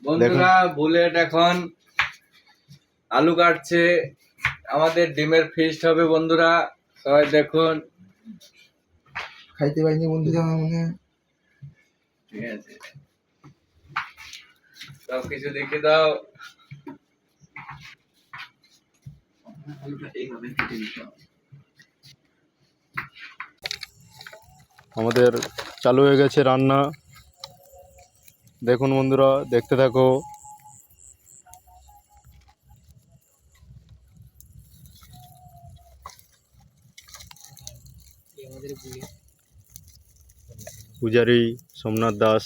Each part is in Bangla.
বন্ধুরা বুলেট এখন আলু কাটছে, আমাদের ডিমের ফিস্ট হবে বন্ধুরা, সবাই দেখুন। খাইতে পারিনি বন্ধুরা, মনে ঠিক আছে, সব কিছু দেখে দাও। আমাদের চালু হয়ে গেছে রান্না, দেখুন বন্ধুরা, দেখতে থাকো। পূজারি সোমনাথ দাস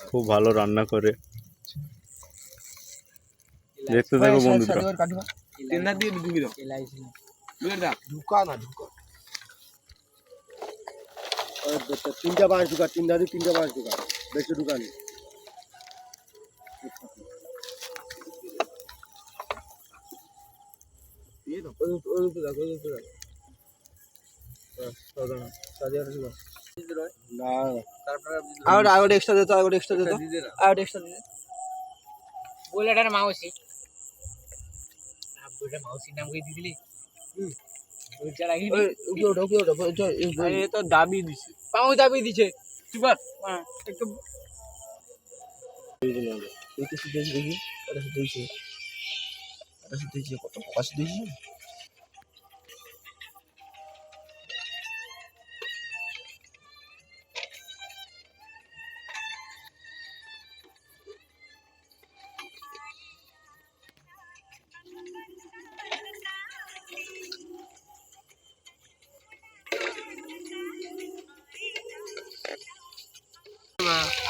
খুব ভালো রান্না করে, দেখতে থাকো বন্ধুরা। তিনটা বাঁশ ঢুকা, তিনটা বাঁশ ঢুকা, বেশি ঢুকানি। আর এক্সট্রা দিতে, আর এক্সট্রা দিতে, আর এক্সট্রা দিতে। বুলেটের মাউসি, বুলেটের মাউসির নাম কই দিলি? তো দাবি দিছে, পাউ দাবি দিছে। তুই বল একটু দেখি কত প্রকাশ দিয়েছে।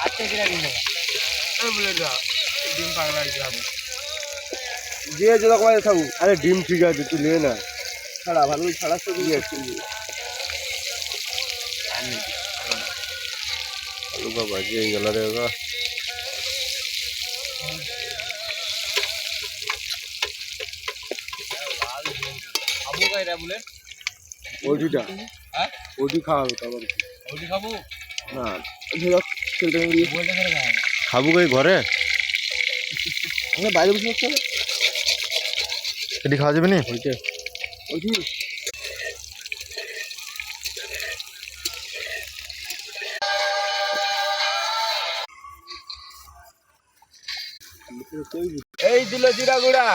আজকে কিনা দিন দেবা ডিম পাগলা যাবে যে যেরকম খাবো। আরে ডিম ঠিক আছে, তুই নে না, ছাড়া ভালো ছাড়া তো দিয়ে আসছি। আলু का भाजी गल रहेगा। খাবো কয়টা বুলেট? ওটিটা, হ্যাঁ ওটি খাওয়া হবে তোমার। ওটি খাবো না ধরো ছেলেটা নিয়ে বুলেটটা করে খাবো। খাবো কই ঘরে? আমরা বাইরে বসে থাকতে হবে। এটি খাওয়া যাবে না? ওইটা ওইটি এই দিল জিরা গুঁড়া।